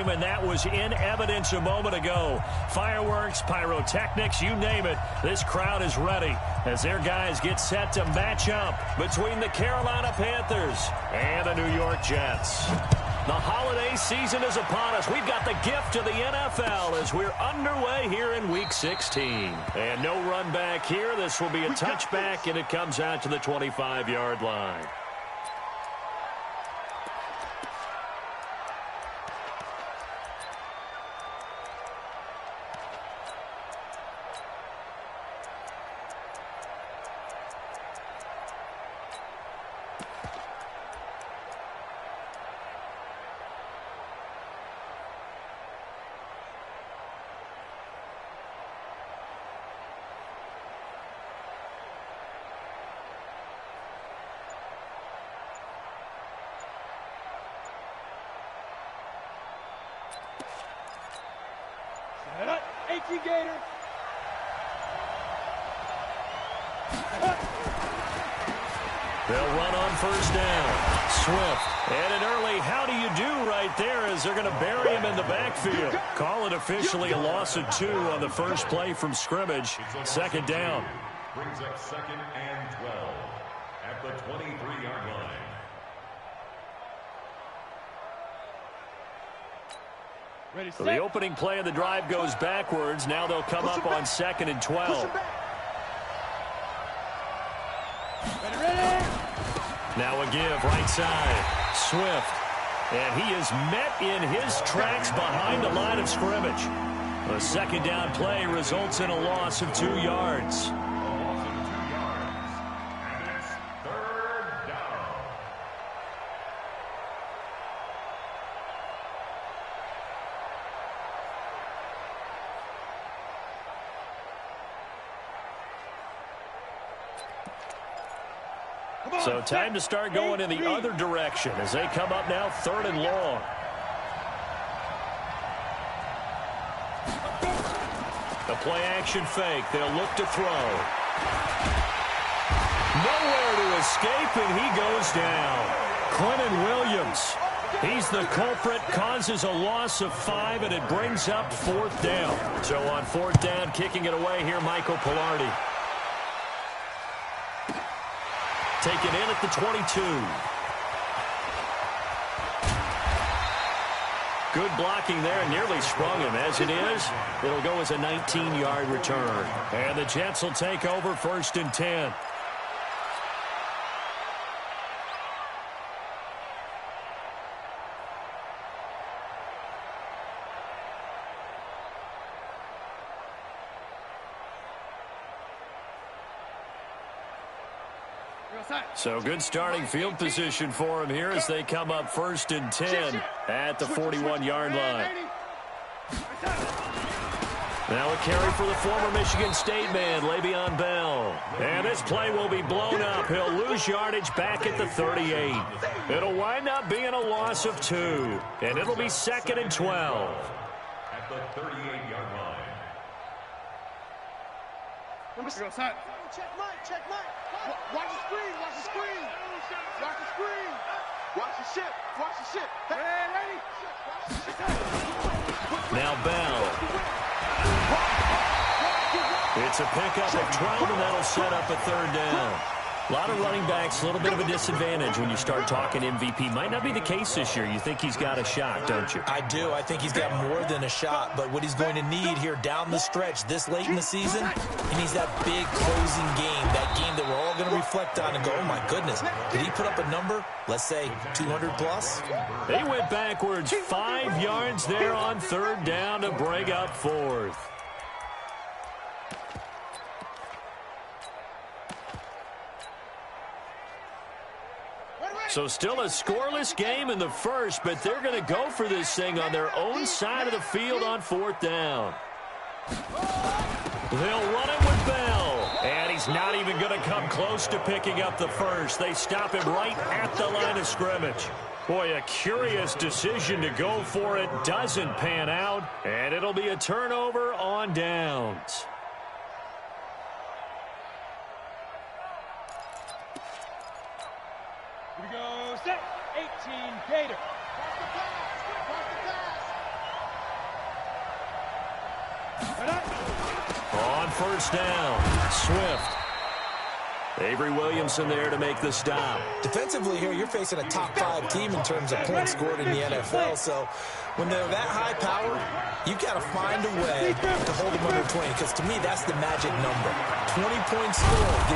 game, and that was in evidence a moment ago. Fireworks, pyrotechnics, you name it. This crowd is ready as their guys get set to match up between the Carolina Panthers and the New York Jets. The holiday season is upon us. We've got the gift of the NFL as we're underway here in Week 16. And no run back here. This will be a touchback, and it comes out to the 25-yard line. Gator. They'll run on first down. Swift. And an early how do you do right there as they're going to bury him in the backfield. Call it officially a loss of 2 on the first play from scrimmage. Second down. Brings up 2nd and 12 at the 23-yard line. So the opening play of the drive goes backwards. Now they'll come up on 2nd and 12. Now a give right side. Swift. And he is met in his tracks behind the line of scrimmage. A second down play results in a loss of 2 yards. So time to start going in the other direction as they come up now 3rd and long. The play action fake. They'll look to throw. Nowhere to escape, and he goes down. Quentin Williams. He's the culprit, causes a loss of 5, and it brings up 4th down. So on 4th down, kicking it away here, Michael Palardy. Taken in at the 22. Good blocking there, nearly sprung him. As it is, it'll go as a 19-yard return. And the Jets will take over 1st and 10. So good starting field position for him here as they come up 1st and 10 at the 41-yard line. Now a carry for the former Michigan State man, Le'Veon Bell. And this play will be blown up. He'll lose yardage back at the 38. It'll wind up being a loss of 2. And it'll be 2nd and 12. At the 38-yard line. Check Mike. Watch the screen. Watch the screen. Watch the shit. Ready. Now Bell. It's a pickup of 12, and that'll set up a 3rd down. A lot of running backs, a little bit of a disadvantage when you start talking MVP. Might not be the case this year. You think he's got a shot, don't you? I do. I think he's got more than a shot. But what he's going to need here down the stretch this late in the season, he needs that big closing game, that game that we're all going to reflect on and go, oh, my goodness, did he put up a number, let's say, 200-plus? They went backwards 5 yards there on 3rd down to break up 4th. So still a scoreless game in the first, but they're going to go for this thing on their own side of the field on 4th down. They'll run it with Bell, and he's not even going to come close to picking up the first. They stop him right at the line of scrimmage. Boy, a curious decision to go for it. Doesn't pan out, and it'll be a turnover on downs. Here we go, set. 18, Gator. Watch the pass. On first down, Swift. Avery Williamson there to make the stop. Defensively here, you're facing a top 5 team in terms of points scored in the NFL. So when they're that high power, you got to find a way to hold them under 20. Because to me, that's the magic number. 20 points scored.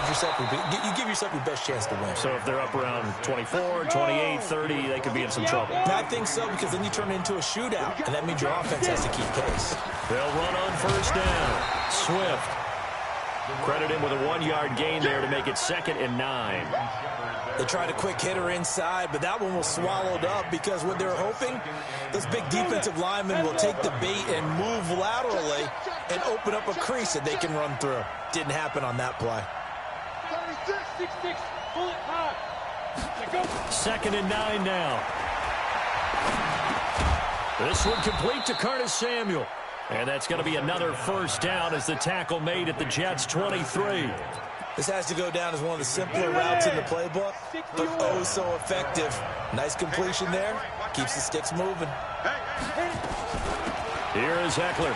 You give yourself your best chance to win. So if they're up around 24, 28, 30, they could be in some trouble. I think so, because then you turn it into a shootout, and that means your offense has to keep pace. They'll run on first down. Swift. Credit him with a 1-yard gain there to make it 2nd and 9. They tried a quick hitter inside, but that one was swallowed up because what they're hoping, this big defensive lineman will take the bait and move laterally and open up a crease that they can run through. Didn't happen on that play. 2nd and 9 now. This one complete to Curtis Samuel. And that's going to be another first down as the tackle made at the Jets' 23. This has to go down as one of the simpler routes in the playbook, but oh so effective. Nice completion there. Keeps the sticks moving. Here is Eckler.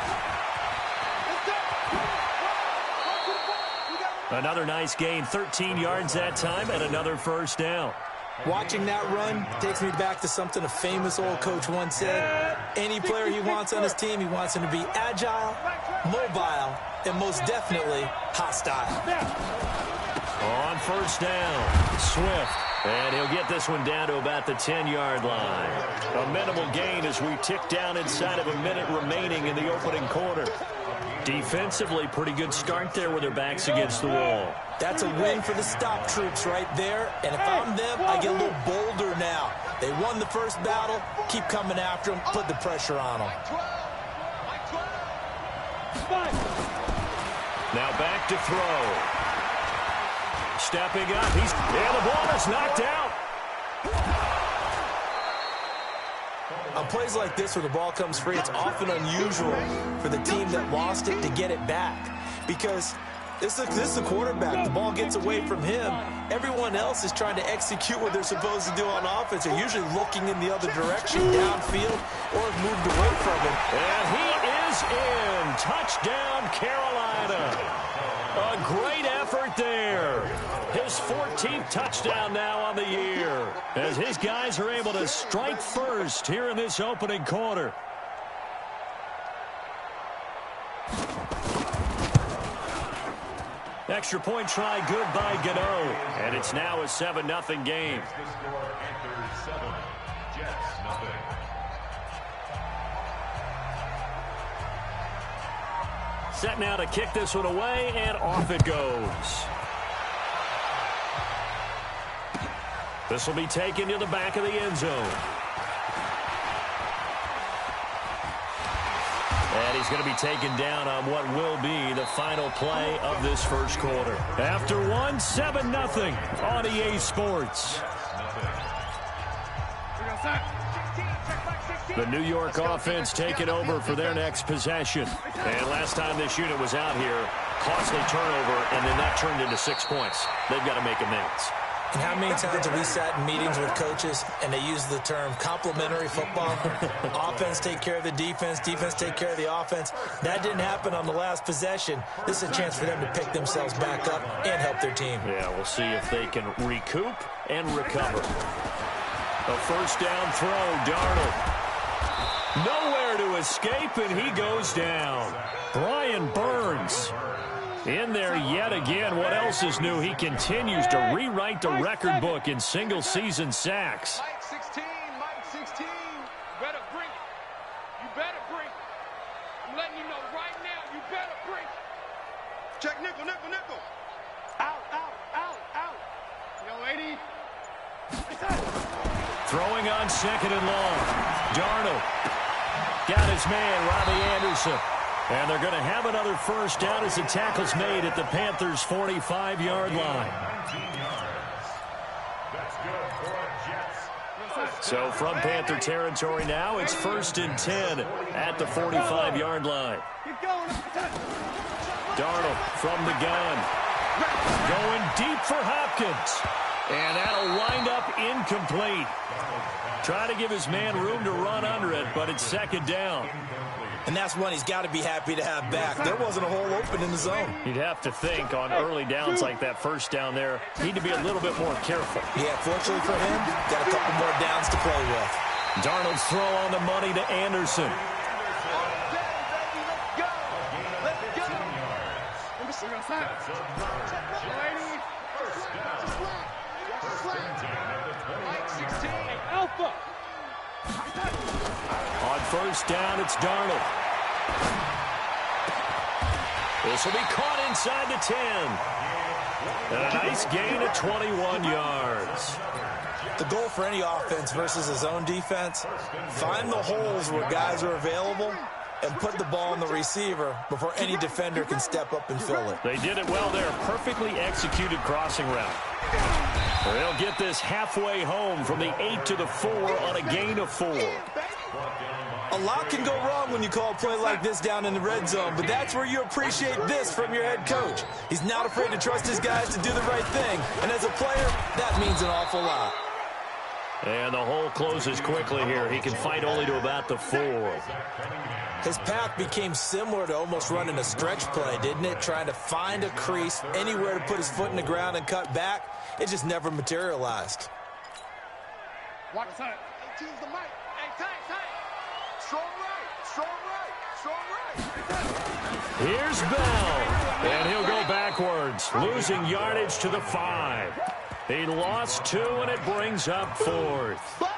Another nice gain, 13 yards that time, and another first down. Watching that run takes me back to something a famous old coach once said. Any player he wants on his team, he wants him to be agile, mobile, and most definitely hostile. On first down, Swift. And he'll get this one down to about the 10-yard line. A minimal gain as we tick down inside of a minute remaining in the opening quarter. Defensively, pretty good start there with their backs against the wall. That's a win for the stop troops right there. And if I'm them, I get a little bolder now. They won the first battle. Keep coming after them. Put the pressure on them. Now back to throw. Stepping up. The ball is knocked out. On plays like this where the ball comes free, it's often unusual for the team that lost it to get it back. Because this is the quarterback. The ball gets away from him. Everyone else is trying to execute what they're supposed to do on offense. They're usually looking in the other direction, downfield, or have moved away from it. And he is in. Touchdown, Carolina. A great effort there. His 14th touchdown now on the year as his guys are able to strike first here in this opening quarter. Extra point try good by Gano. And it's now a 7-0 game. Set now to kick this one away, and off it goes. This will be taken to the back of the end zone. And he's going to be taken down on what will be the final play of this first quarter. After one, 7-0 on EA Sports. The New York offense taking over for their next possession. And last time this unit was out here, costly turnover, and then that turned into 6 points. They've got to make amends. And how many times have we sat in meetings with coaches and they use the term complementary football? Offense take care of the defense, defense take care of the offense. That didn't happen on the last possession. This is a chance for them to pick themselves back up and help their team. Yeah, we'll see if they can recoup and recover. A first down throw, Darnold. Nowhere to escape, and he goes down. Brian Burns in there yet again. What else is new? He continues to rewrite the record book in single-season sacks. Mike 16, Mike 16. You better bring it. You better bring it. I'm letting you know right now, you better bring it. Check nickel, nickel, nickel. Out, out, out, out. Yo, 80. Throwing on 2nd and long. Darnold got his man, Robbie Anderson. And they're going to have another first down as the tackle's made at the Panthers' 45-yard line. So from Panther territory now, it's 1st and 10 at the 45-yard line. Darnold from the gun. Going deep for Hopkins. And that'll wind up incomplete. Try to give his man room to run under it, but it's 2nd down. And that's one he's got to be happy to have back. There wasn't a hole open in the zone. You'd have to think on early downs like that first down there, need to be a little bit more careful. Yeah, fortunately for him, got a couple more downs to play with. Darnold's throw on the money to Anderson. On first down, it's Darnold. This will be caught inside the 10. And a nice gain of 21 yards. The goal for any offense versus his own defense, find the holes where guys are available and put the ball on the receiver before any defender can step up and fill it. They did it well there. Perfectly executed crossing route. They'll get this halfway home from the 8 to the 4 on a gain of 4. A lot can go wrong when you call a play like this down in the red zone, but that's where you appreciate this from your head coach. He's not afraid to trust his guys to do the right thing, and as a player, that means an awful lot. And the hole closes quickly here. He can fight only to about the 4. His path became similar to almost running a stretch play, didn't it? Trying to find a crease, anywhere to put his foot in the ground and cut back. It just never materialized. Watch the time. 18's the mic. Hey, tight. Strong right. Strong right. Here's Bell. And he'll go backwards, losing yardage to the 5. He lost 2, and it brings up 4th.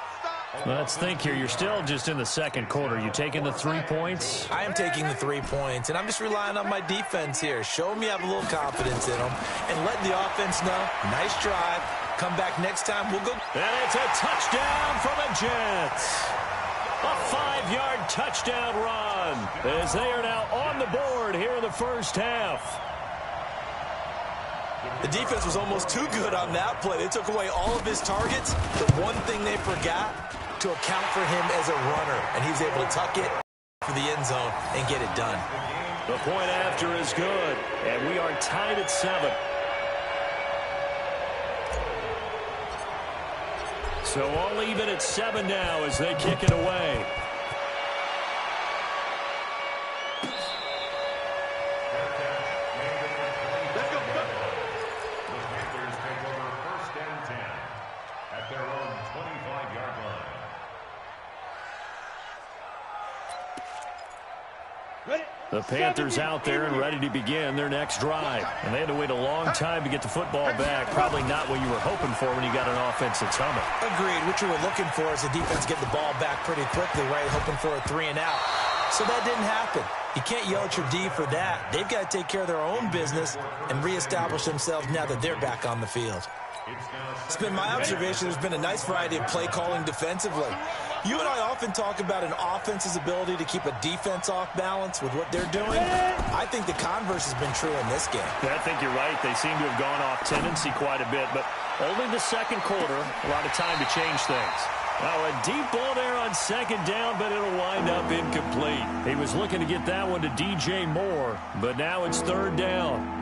Let's think here. You're still just in the second quarter. You taking the 3 points? I am taking the 3 points, and I'm just relying on my defense here. Show them you have a little confidence in them, and let the offense know, nice drive. Come back next time, we'll go. And it's a touchdown for the Jets. A 5-yard touchdown run as they are now on the board here in the first half. The defense was almost too good on that play. They took away all of his targets. The one thing they forgot, to account for him as a runner, and he was able to tuck it for the end zone and get it done. The point after is good, and we are tied at 7. So all even at 7 now as they kick it away. The Panthers out there and ready to begin their next drive. And they had to wait a long time to get the football back. Probably not what you were hoping for when you got an offense that's humming. Agreed. What you were looking for is the defense get the ball back pretty quickly, right? Hoping for a 3 and out. So that didn't happen. You can't yell at your D for that. They've got to take care of their own business and reestablish themselves now that they're back on the field. It's been my observation there's been a nice variety of play calling defensively. You and I often talk about an offense's ability to keep a defense off balance with what they're doing. I think the converse has been true in this game. Yeah, I think you're right. They seem to have gone off tendency quite a bit, but only the second quarter, a lot of time to change things. Now a deep ball there on second down, but it'll wind up incomplete. He was looking to get that one to DJ Moore, but now it's third down.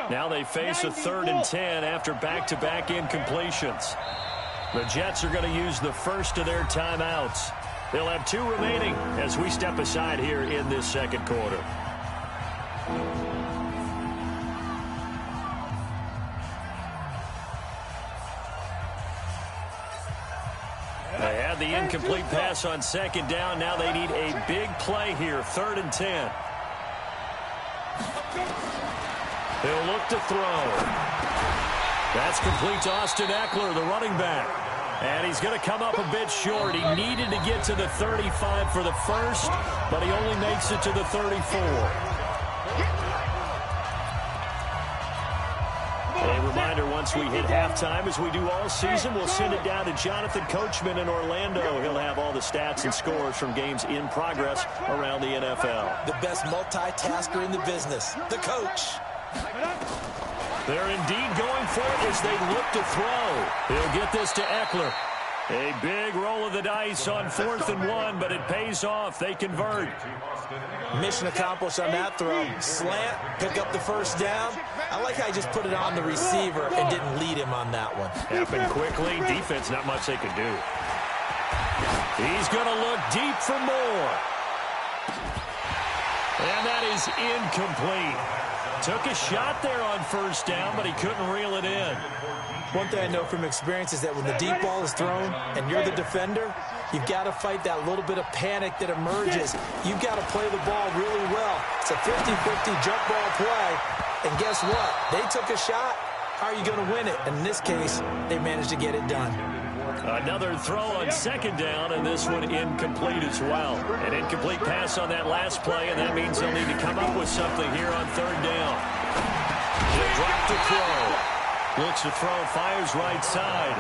Now they face a 3rd and 10 after back-to-back incompletions. The Jets are going to use the first of their timeouts. They'll have 2 remaining as we step aside here in this second quarter. They had the incomplete pass on second down. Now they need a big play here, 3rd and 10. He'll look to throw. That's complete to Austin Eckler, the running back. And he's going to come up a bit short. He needed to get to the 35 for the first, but he only makes it to the 34. A reminder, once we hit halftime, as we do all season, we'll send it down to Jonathan Coachman in Orlando. He'll have all the stats and scores from games in progress around the NFL. The best multitasker in the business, the coach. They're indeed going for it as they look to throw. He'll get this to Eckler. A big roll of the dice on 4th and 1, but it pays off. They convert. Mission accomplished on that throw. Slant, pick up the first down, I like how he just put it on the receiver and didn't lead him on that one. Happened quickly. Defense, not much they could do. He's going to look deep for more. And that is incomplete. Took a shot there on first down, but he couldn't reel it in. One thing I know from experience is that when the deep ball is thrown and you're the defender, you've got to fight that little bit of panic that emerges. You've got to play the ball really well. It's a 50-50 jump ball play. And guess what? They took a shot. How are you going to win it? And in this case, they managed to get it done. Another throw on second down, and this one incomplete as well. An incomplete pass on that last play, and that means they'll need to come up with something here on third down. He'll drop to throw. Looks to throw, fires right side.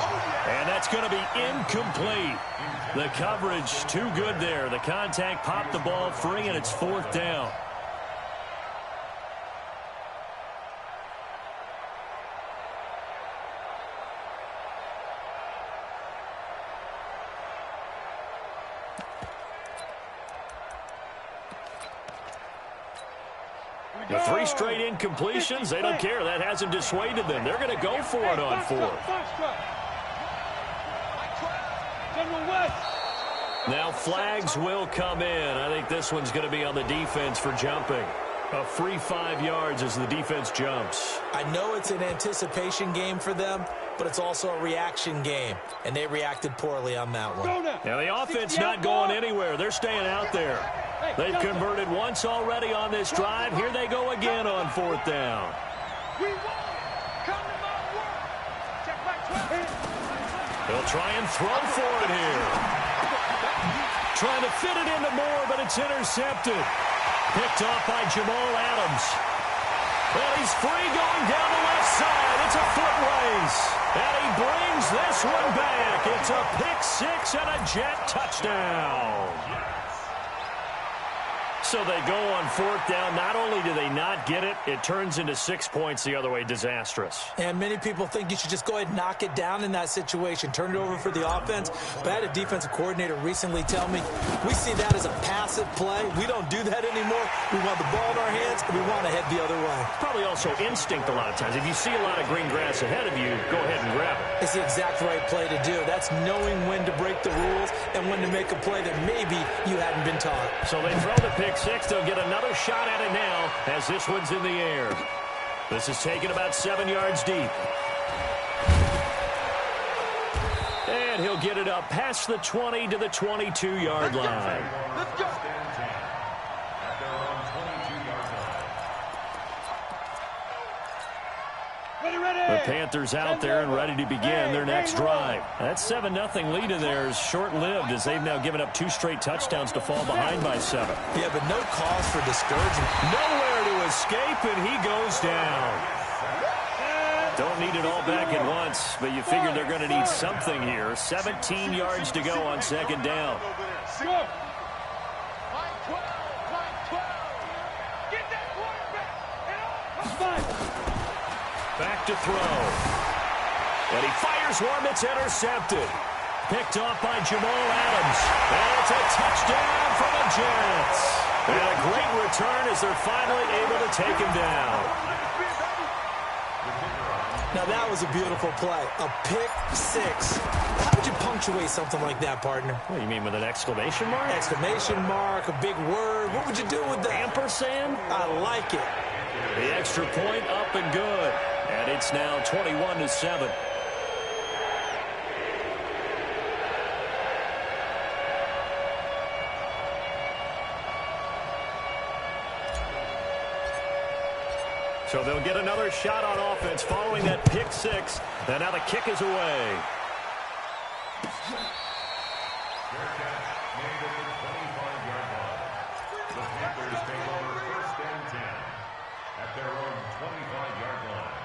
And that's going to be incomplete. The coverage too good there. The contact popped the ball free, and it's fourth down. The 3 straight incompletions, they don't care. That hasn't dissuaded them. They're going to go for it on 4. Now flags will come in. I think this one's going to be on the defense for jumping. A free 5 yards as the defense jumps. I know it's an anticipation game for them, but it's also a reaction game, and they reacted poorly on that one. Now the offense not going anywhere. They're staying out there. They've converted once already on this drive. Here they go again on fourth down. They'll try and throw for it here. Trying to fit it into Moore, but it's intercepted. Picked off by Jamal Adams. Well, he's free going down the left side. It's a foot race. And he brings this one back. It's a pick 6 and a Jet touchdown. So they go on fourth down. Not only do they not get it, it turns into 6 points the other way. Disastrous. And many people think you should just go ahead and knock it down in that situation. Turn it over for the offense. But I had a defensive coordinator recently tell me, we see that as a passive play. We don't do that anymore. We want the ball in our hands, and we want to head the other way. Probably also instinct a lot of times. If you see a lot of green grass ahead of you, go ahead and grab it. It's the exact right play to do. That's knowing when to break the rules and when to make a play that maybe you hadn't been taught. So they throw the pick 6. They'll get another shot at it now as this one's in the air. This is taken about 7 yards deep. And he'll get it up past the 20 to the 22-yard line. Let's go. The Panthers out there and ready to begin their next drive. That 7-0 lead in there is short-lived as they've now given up 2 straight touchdowns to fall behind by 7. Yeah, but no cause for discouragement. Nowhere to escape, and he goes down. Don't need it all back at once, but you figure they're going to need something here. 17 yards to go on second down. Back to throw. And he fires one that's intercepted. Picked off by Jamal Adams. And it's a touchdown for the Jets. And a great return as they're finally able to take him down. Now that was a beautiful play. A pick 6. How would you punctuate something like that, partner? What do you mean, with an exclamation mark? Exclamation mark, a big word. What would you do with that? Ampersand? I like it. The extra point up and good. And it's now 21-7. So they'll get another shot on offense following that pick 6. And now the kick is away. The Panthers take over first and 10 at their own 25-yard line.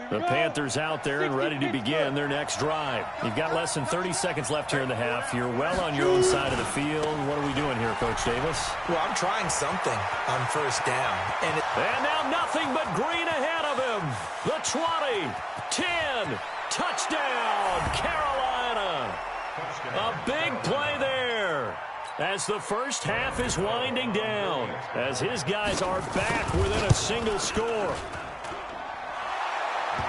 The Panthers out there and ready to begin their next drive. You've got less than 30 seconds left here in the half. You're well on your own side of the field. What are we doing here, Coach Davis? Well, I'm trying something on first down. And now nothing but green ahead of him. The 20, 10, touchdown, Carolina. A big play there as the first half is winding down, as his guys are back within a single score.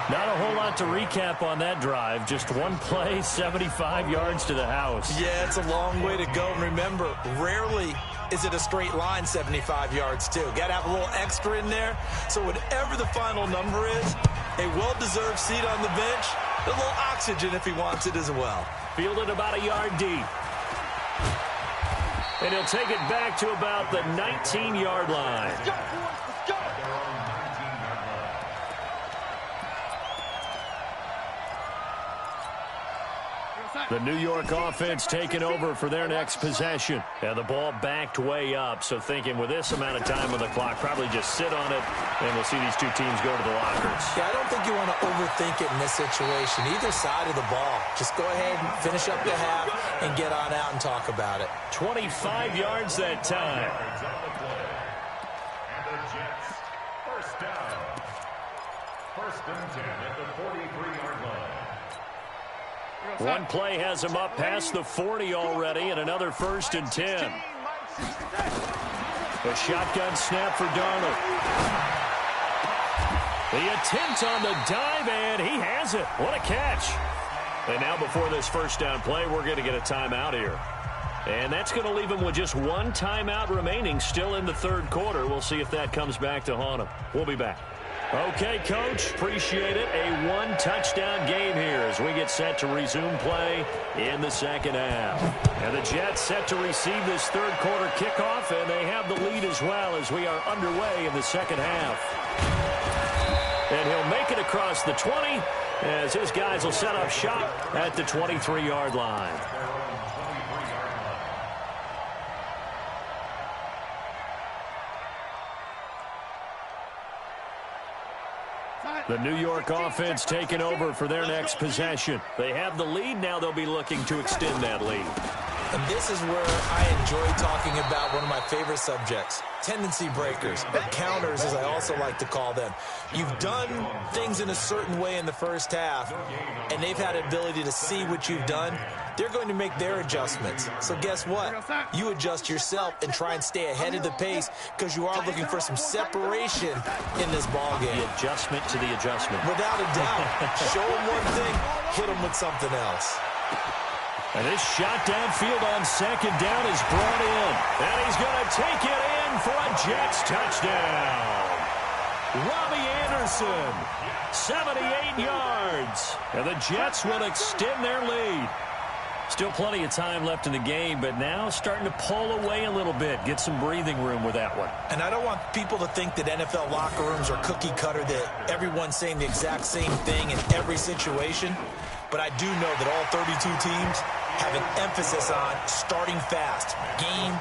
Not a whole lot to recap on that drive. Just one play, 75 yards to the house. Yeah, it's a long way to go. And remember, rarely is it a straight line 75 yards, too. Got to have a little extra in there. So whatever the final number is, a well-deserved seat on the bench, a little oxygen if he wants it as well. Fielded about a yard deep. And he'll take it back to about the 19-yard line. Let's go, boys. Let's go. The New York offense taking over for their next possession. And the ball backed way up, so thinking with this amount of time on the clock, probably just sit on it, and we'll see these two teams go to the lockers. Yeah, I don't think you want to overthink it in this situation. Either side of the ball. Just go ahead and finish up the half and get on out and talk about it. 25 yards that time. And the Jets, first down. First and 10 at the 43-yard line. One play has him up past the 40 already, and another first and 10. A shotgun snap for Darnold. The attempt on the dive, and he has it. What a catch. And now before this first down play, we're going to get a timeout here. And that's going to leave him with just one timeout remaining still in the third quarter. We'll see if that comes back to haunt him. We'll be back. Okay, Coach, appreciate it. A one-touchdown game here as we get set to resume play in the second half. And the Jets set to receive this third quarter kickoff, and they have the lead as well as we are underway in the second half. And he'll make it across the 20 as his guys will set up shop at the 23-yard line. The New York offense taking over for their next possession. They have the lead. Now they'll be looking to extend that lead. And this is where I enjoy talking about one of my favorite subjects, tendency breakers, or counters as I also like to call them. You've done things in a certain way in the first half, and they've had the ability to see what you've done. They're going to make their adjustments. So guess what? You adjust yourself and try and stay ahead of the pace because you are looking for some separation in this ballgame. The adjustment to the adjustment. Without a doubt. Show them one thing, hit them with something else. And this shot downfield on second down is brought in. And he's going to take it in for a Jets touchdown. Robbie Anderson, 78 yards. And the Jets will extend their lead. Still plenty of time left in the game, but now starting to pull away a little bit. Get some breathing room with that one. And I don't want people to think that NFL locker rooms are cookie cutter, that everyone's saying the exact same thing in every situation. But I do know that all 32 teams have an emphasis on starting fast. Game,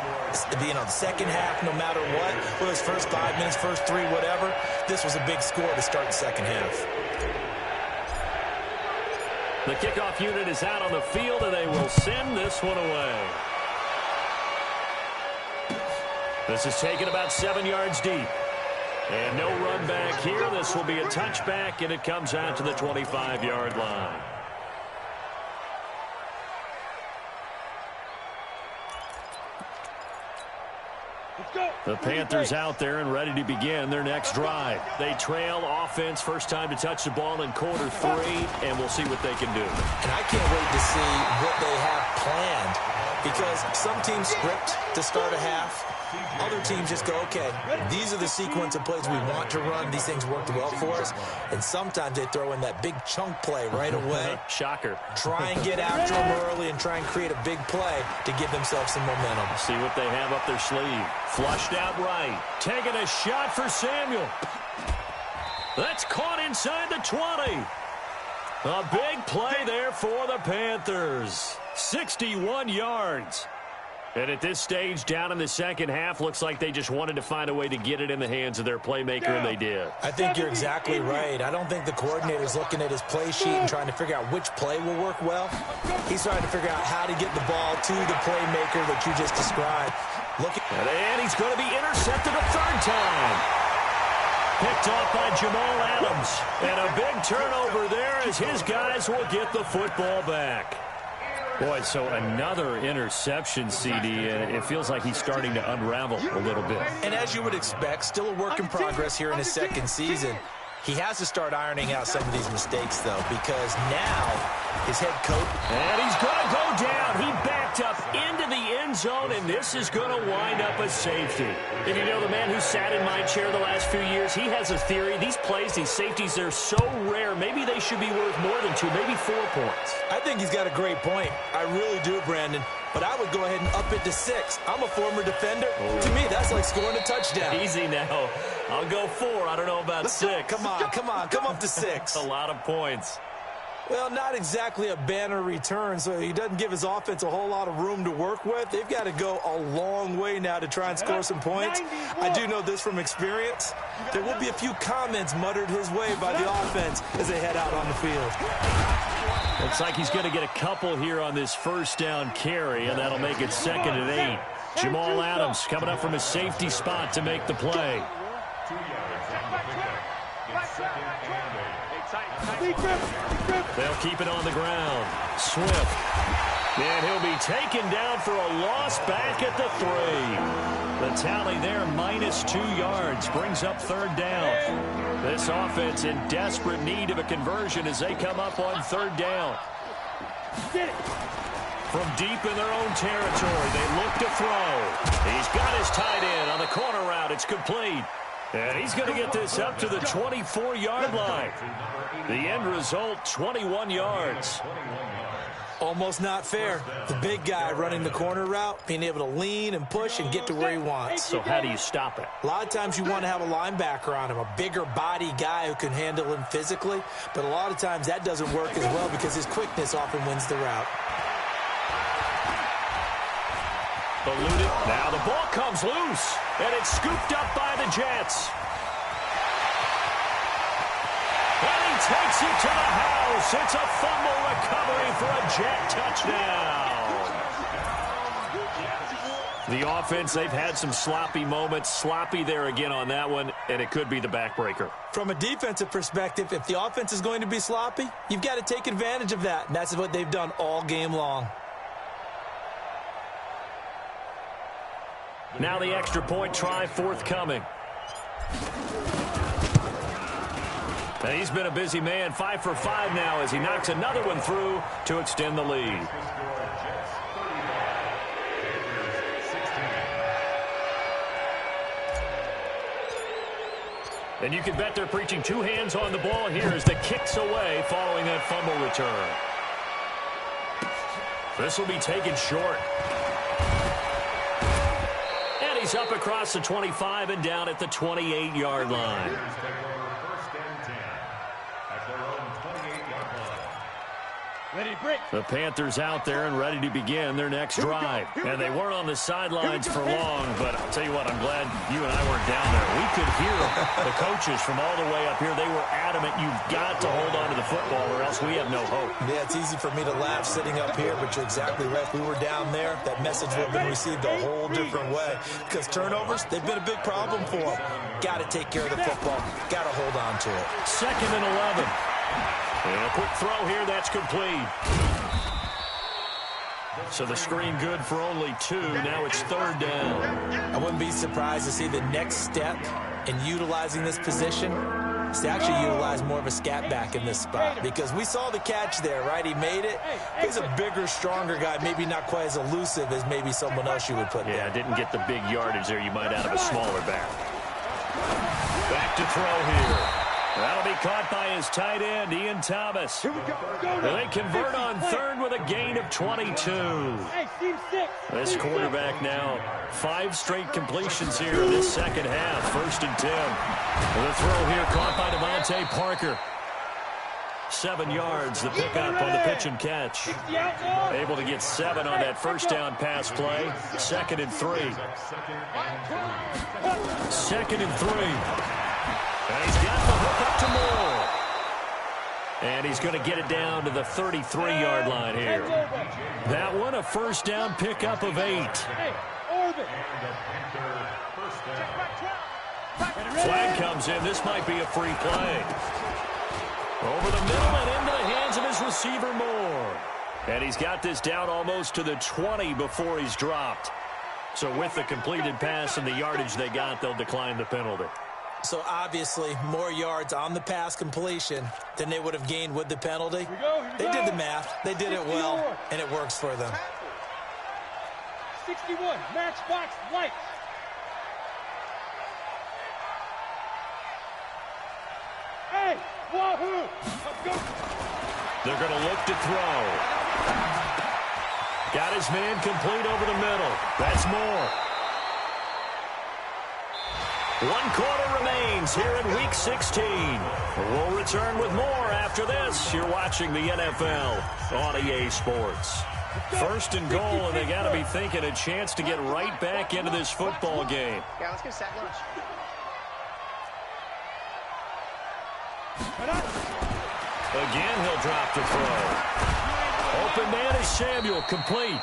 the second half, no matter what, whether it's first 5 minutes, first 3, whatever, this was a big score to start the second half. The kickoff unit is out on the field, and they will send this one away. This is taken about 7 yards deep. And no run back here. This will be a touchback, and it comes out to the 25-yard line. The Panthers out there and ready to begin their next drive. They trail offense, first time to touch the ball in quarter 3, and we'll see what they can do. And I can't wait to see what they have planned, because some teams script to start a half. Other teams just go, okay, these are the sequence of plays we want to run. These things worked well for us. And sometimes they throw in that big chunk play right away. Shocker. Try and get after them early and try and create a big play to give themselves some momentum. See what they have up their sleeve. Flushed out right. Taking a shot for Samuel. That's caught inside the 20. A big play there for the Panthers. 61 yards. And at this stage, down in the second half, looks like they just wanted to find a way to get it in the hands of their playmaker, and they did. I think you're exactly right. I don't think the coordinator's looking at his play sheet and trying to figure out which play will work well. He's trying to figure out how to get the ball to the playmaker that you just described. And he's going to be intercepted a third time. Picked off by Jamal Adams. And a big turnover there as his guys will get the football back. Boy, so another interception, CD, and it feels like he's starting to unravel a little bit. And as you would expect, still a work in progress here in his second season. He has to start ironing out some of these mistakes, though, because now his head coach... And he's going to go down. He backed up into the end zone, and this is going to wind up a safety. And you know, the man who sat in my chair the last few years, he has a theory. These plays, these safeties, they're so rare. Maybe they should be worth more than 2, maybe 4 points. I think he's got a great point. I really do, Brandon. But I would go ahead and up it to 6. I'm a former defender. Oh. To me, that's like scoring a touchdown. Easy now. I'll go 4. I don't know about 6. Come on. Come up to 6. A lot of points. Well, not exactly a banner return, so he doesn't give his offense a whole lot of room to work with. They've got to go a long way now to try and score some points. I do know this from experience. There will be a few comments muttered his way by the offense as they head out on the field. Looks like he's going to get a couple here on this first down carry, and that'll make it 2nd and 8. Jamal Adams coming up from his safety spot to make the play. They'll keep it on the ground. Swift. And he'll be taken down for a loss back at the 3. The tally there, -2 yards, brings up 3rd down. This offense in desperate need of a conversion as they come up on 3rd down. From deep in their own territory, they look to throw. He's got his tight end on the corner route. It's complete. And he's going to get this up to the 24-yard line. The end result, 21 yards. Almost not fair. The big guy running the corner route, being able to lean and push and get to where he wants. So how do you stop it? A lot of times you want to have a linebacker on him, a bigger body guy who can handle him physically. But a lot of times that doesn't work as well because his quickness often wins the route. Eluded. Now the ball comes loose, and it's scooped up by the Jets. And he takes it to the house. It's a fumble recovery for a Jet touchdown. The offense, they've had some sloppy moments. Sloppy there again on that one, and it could be the backbreaker. From a defensive perspective, if the offense is going to be sloppy, you've got to take advantage of that, and that's what they've done all game long. Now the extra point try forthcoming. And he's been a busy man, 5 for 5 now as he knocks another one through to extend the lead. And you can bet they're preaching 2 hands on the ball here as the kick's away following that fumble return. This will be taken short. He's up across the 25 and down at the 28-yard line. The Panthers out there and ready to begin their next drive. And they weren't on the sidelines for long, but I'll tell you what, I'm glad you and I weren't down there. We could hear the coaches from all the way up here. They were adamant, you've got to hold on to the football or else we have no hope. Yeah, it's easy for me to laugh sitting up here, but you're exactly right. If we were down there, that message would have been received a whole different way. Because turnovers, they've been a big problem for them. Got to take care of the football. Got to hold on to it. 2nd and 11. And a quick throw here, that's complete. So the screen good for only 2. Now it's 3rd down. I wouldn't be surprised to see the next step in utilizing this position is to actually utilize more of a scat back in this spot. Because we saw the catch there, right? He made it. He's a bigger, stronger guy, maybe not quite as elusive as maybe someone else you would put there. Yeah, didn't get the big yardage there you might out of a smaller back. Back to throw here. That'll be caught by his tight end, Ian Thomas. They convert on 3rd with a gain of 22. This quarterback now, 5 straight completions here in this second half. 1st and 10. The throw here caught by Devontae Parker. 7 yards, the pickup on the pitch and catch. Able to get 7 on that first down pass play. 2nd and 3. 2nd and 3. And he's got the hook up to Moore. And he's going to get it down to the 33-yard line here. That one, a first down pickup of 8. Flag comes in. This might be a free play. Over the middle and into the hands of his receiver, Moore. And he's got this down almost to the 20 before he's dropped. So with the completed pass and the yardage they got, they'll decline the penalty. So obviously more yards on the pass completion than they would have gained with the penalty. They did the math. They did it well, and it works for them. 61, matchbox lights. Hey, wahoo! Let's go. They're going to look to throw. Got his man complete over the middle. That's Moore. 1 quarter remains here in Week 16. We'll return with more after this. You're watching the NFL on EA Sports. First and goal, and they got to be thinking a chance to get right back into this football game. Yeah, let's go sack lunch. Again, he'll drop to throw. Open man is Samuel, complete.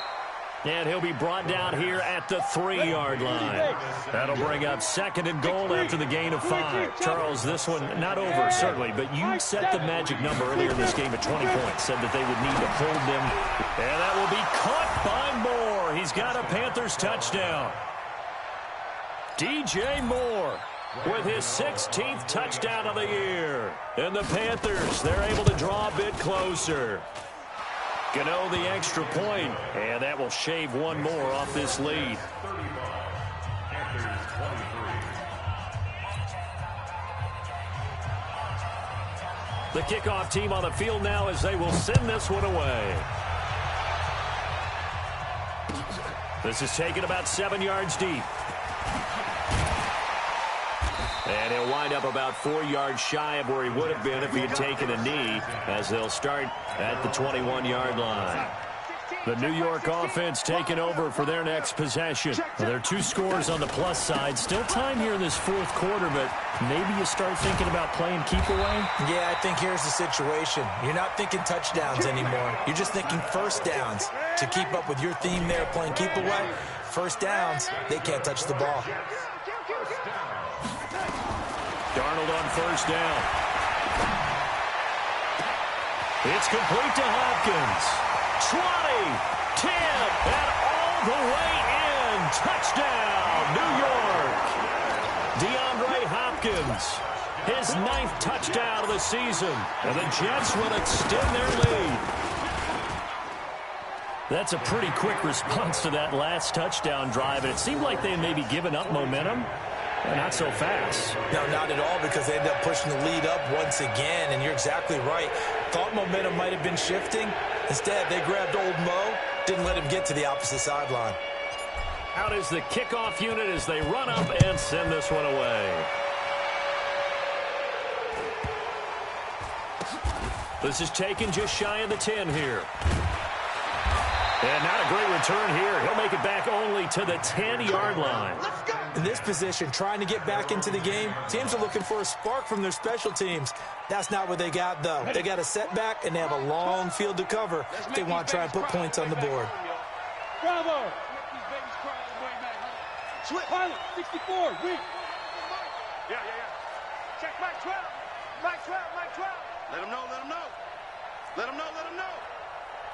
And he'll be brought down here at the 3-yard line. That'll bring up 2nd and goal after the gain of 5. Charles, this one not over, certainly, but you set the magic number earlier in this game at 20 points, said that they would need to hold them. And that will be caught by Moore. He's got a Panthers touchdown. DJ Moore with his 16th touchdown of the year. And the Panthers, they're able to draw a bit closer. Gano the extra point, and that will shave one more off this lead. The kickoff team on the field now as they will send this one away. This is taken about 7 yards deep. And he'll wind up about 4 yards shy of where he would have been if he had taken a knee, as they'll start at the 21-yard line. The New York offense taking over for their next possession. Well, there are 2 scores on the plus side. Still time here in this 4th quarter, but maybe you start thinking about playing keep away? Yeah, I think here's the situation. You're not thinking touchdowns anymore. You're just thinking first downs. To keep up with your theme there, playing keep away, first downs, they can't touch the ball. Darnold on first down. It's complete to Hopkins. 20, 10, and all the way in. Touchdown, New York. DeAndre Hopkins, his 9th touchdown of the season. And the Jets will extend their lead. That's a pretty quick response to that last touchdown drive. And it seemed like they had maybe given up momentum. Not so fast. No, not at all, because they ended up pushing the lead up once again, and you're exactly right. Thought momentum might have been shifting. Instead, they grabbed old Mo, didn't let him get to the opposite sideline. Out is the kickoff unit as they run up and send this one away. This is taken just shy of the 10 here. And not a great return here. He'll make it back only to the 10-yard line. In this position, trying to get back into the game, teams are looking for a spark from their special teams. That's not what they got, though. They got a setback, and they have a long field to cover if they want to try and put points on the board. Bravo! Pilot, 64, weak. Yeah. Check Mike 12. Mike 12, Mike 12. Let him know. Let him know.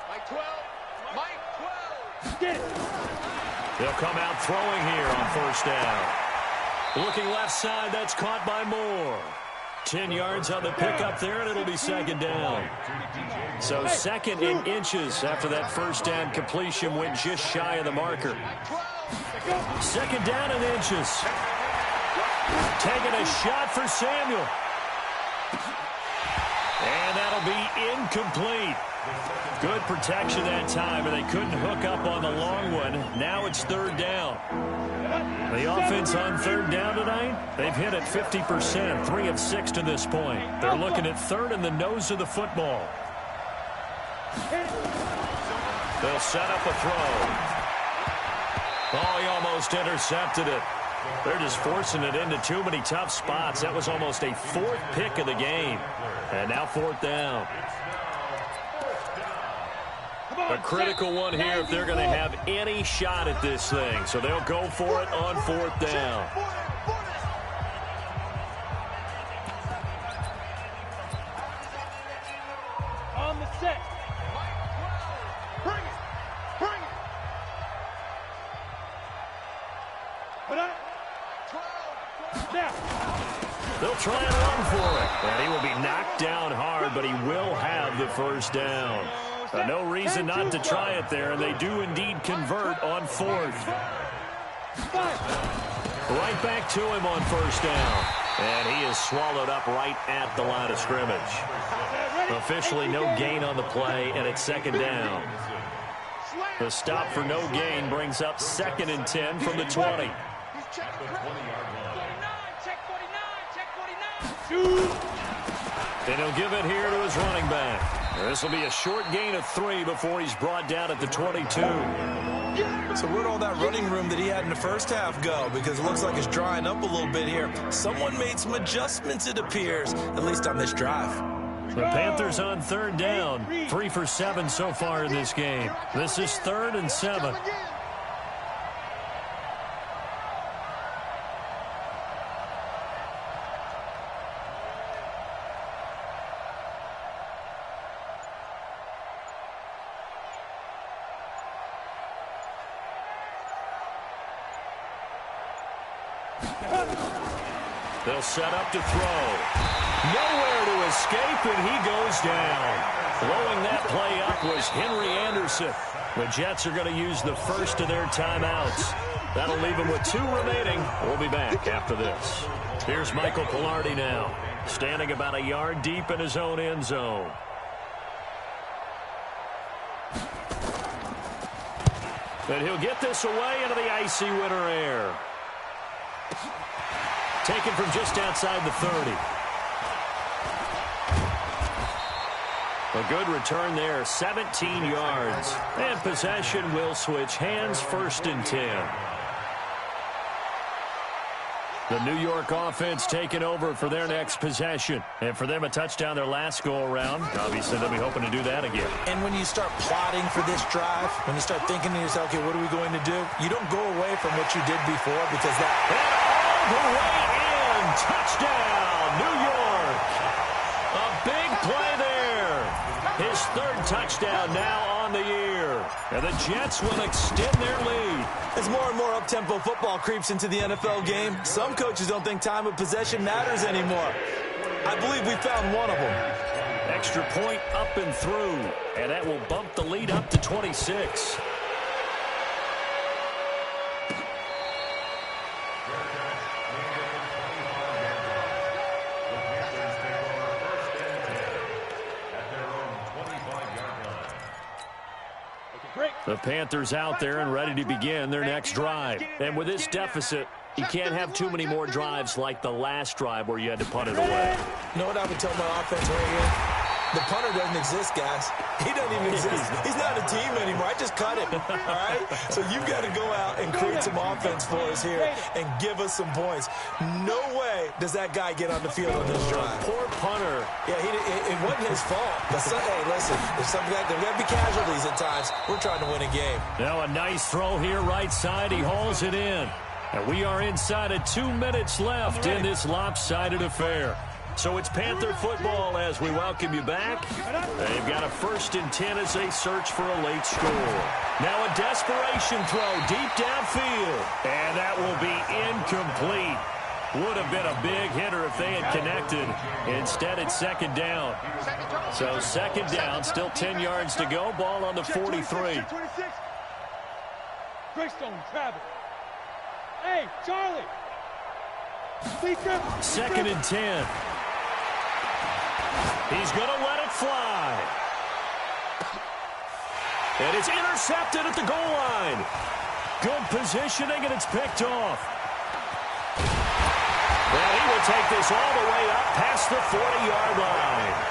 Mike 12. Mike 12. Get it. They'll come out throwing here on first down. Looking left side, that's caught by Moore. 10 yards on the pickup there, and it'll be 2nd down. So 2nd in inches after that first down completion went just shy of the marker. 2nd down in inches. Taking a shot for Samuel. And that'll be incomplete. Good protection that time, and they couldn't hook up on the long one. Now it's 3rd down. The offense on 3rd down tonight, they've hit it 50%, 3 of 6 to this point. They're looking at 3rd in the nose of the football. They'll set up a throw. Oh, he almost intercepted it. They're just forcing it into too many tough spots. That was almost a 4th pick of the game. And now 4th down. A critical one here if they're going to have any shot at this thing. So they'll go for it on 4th down. On the set. They'll try and run for it. And he will be knocked down hard, but he will have the first down. No reason not to try it there, and they do indeed convert on fourth. Right back to him on first down. And he is swallowed up right at the line of scrimmage. Officially no gain on the play, and it's second down. The stop for no gain brings up 2nd and 10 from the 20. And he'll give it here to his running back. This will be a short gain of 3 before he's brought down at the 22. So where'd all that running room that he had in the first half go? Because it looks like it's drying up a little bit here. Someone made some adjustments, it appears, at least on this drive. The Panthers on 3rd down. 3 for 7 so far in this game. This is 3rd and 7. They'll set up to throw. Nowhere to escape, and he goes down. Blowing that play up was Henry Anderson. The Jets are going to use the first of their timeouts. That'll leave them with 2 remaining. We'll be back after this. Here's Michael Palardy now, standing about a yard deep in his own end zone. And he'll get this away into the icy winter air. Taken from just outside the 30. A good return there, 17 yards. And possession will switch hands, 1st and 10. The New York offense taking over for their next possession. And for them, a touchdown their last go-around. Obviously, they'll be hoping to do that again. And when you start plotting for this drive, when you start thinking to yourself, okay, what are we going to do? You don't go away from what you did before because that... And all the way in, touchdown, New York. A big play there. His 3rd touchdown now on the year. And the Jets will extend their lead. As more and more up-tempo football creeps into the NFL game, some coaches don't think time of possession matters anymore. I believe we found one of them. Extra point up and through. And that will bump the lead up to 26. The Panthers out there and ready to begin their next drive. And with this deficit, you can't have too many more drives like the last drive where you had to punt it away. You know what I would tell my offense right here? The punter doesn't exist, guys. He doesn't even exist. He's not a team anymore. I just cut him, all right? So you've got to go out and create some offense for us here and give us some points. No way does that guy get on the field on this drive. Poor punter. Yeah, it wasn't his fault. But hey, listen, there's got to be casualties at times. We're trying to win a game. Now a nice throw here, right side. He hauls it in. And we are inside of 2 minutes left in this lopsided affair. So it's Panther football as we welcome you back. They've got a 1st and 10 as they search for a late score. Now a desperation throw deep downfield. And that will be incomplete. Would have been a big hitter if they had connected. Instead, it's 2nd down. So 2nd down, still 10 yards to go. Ball on the 43. Greystone, Travis. Hey, Charlie. 2nd and 10. He's going to let it fly. And it's intercepted at the goal line. Good positioning, and it's picked off. And he will take this all the way up past the 40-yard line.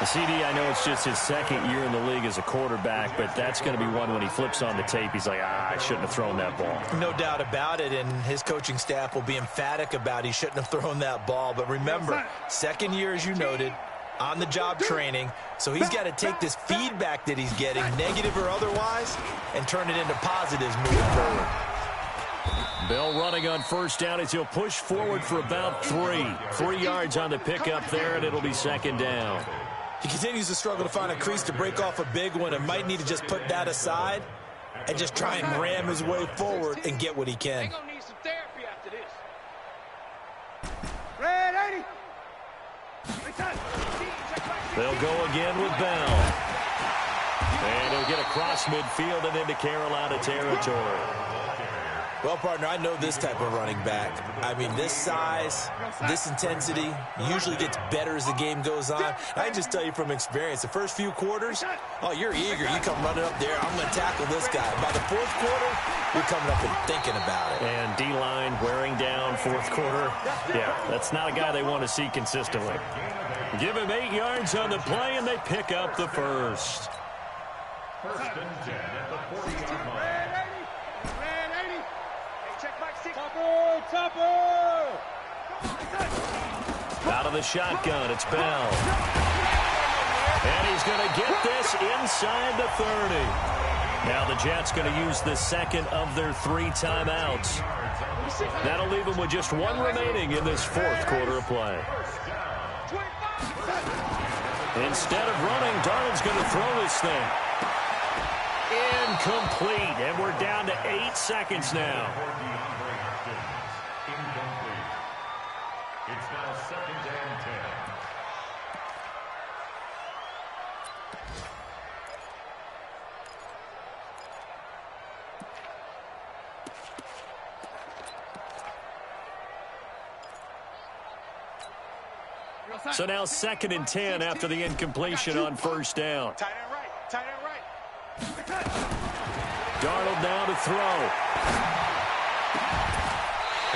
CD, I know it's just his 2nd year in the league as a quarterback, but that's going to be one when he flips on the tape. He's like, I shouldn't have thrown that ball. No doubt about it, and his coaching staff will be emphatic about he shouldn't have thrown that ball. But remember, 2nd year, as you noted, on-the-job training, so he's got to take this feedback that he's getting, negative or otherwise, and turn it into positives moving forward. Bell running on 1st down as he'll push forward for about 3. 3 yards on the pickup there, and it'll be 2nd down. He continues to struggle to find a crease to break off a big one and might need to just put that aside and just try and ram his way forward and get what he can. They'll go again with Bell. And he'll get across midfield and into Carolina territory. Well, partner, I know this type of running back. I mean, this size, this intensity usually gets better as the game goes on. I can just tell you from experience, the first few quarters, oh, you're eager. You come running up there, I'm going to tackle this guy. By the fourth quarter, you're coming up and thinking about it. And D-line wearing down fourth quarter. Yeah, that's not a guy they want to see consistently. Give him 8 yards on the play, and they pick up the first. First and 10 at the 40-yard line. Out of the shotgun, it's Bell. And he's going to get this inside the 30. Now the Jets going to use the second of their 3 timeouts. That'll leave them with just 1 remaining in this fourth quarter of play. Instead of running, Darnold's going to throw this thing. Incomplete, and we're down to 8 seconds now. It's now 2nd and 10. So now 2nd and 10 after the incompletion on first down. Tight end right. Tight end right. Darnold now to throw.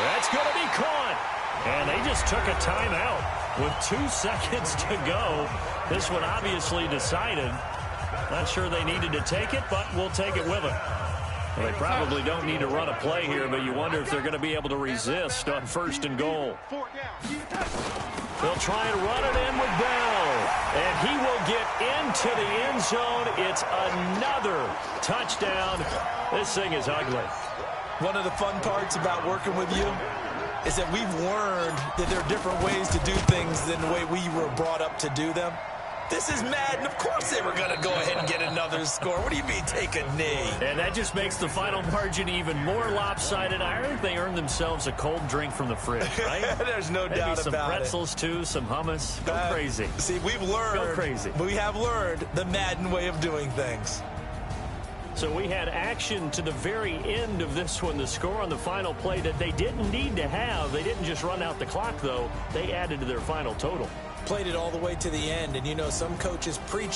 That's going to be caught. And they just took a timeout with 2 seconds to go. This one obviously decided. Not sure they needed to take it, but we'll take it with them. Well, they probably don't need to run a play here, but you wonder if they're going to be able to resist on 1st and goal. They'll try and run it in with Bell. And he will get into the end zone. It's another touchdown. This thing is ugly. One of the fun parts about working with you is that we've learned that there are different ways to do things than the way we were brought up to do them. This is Madden. Of course they were going to go ahead and get another score. What do you mean take a knee? And that just makes the final margin even more lopsided. I think they earned themselves a cold drink from the fridge, right? There's no doubt about it. Maybe some pretzels, too, some hummus. Go crazy. See, we've learned. Go crazy. We have learned the Madden way of doing things. So we had action to the very end of this one. The score on the final play that they didn't need to have. They didn't just run out the clock, though. They added to their final total. Played it all the way to the end, and you know some coaches preach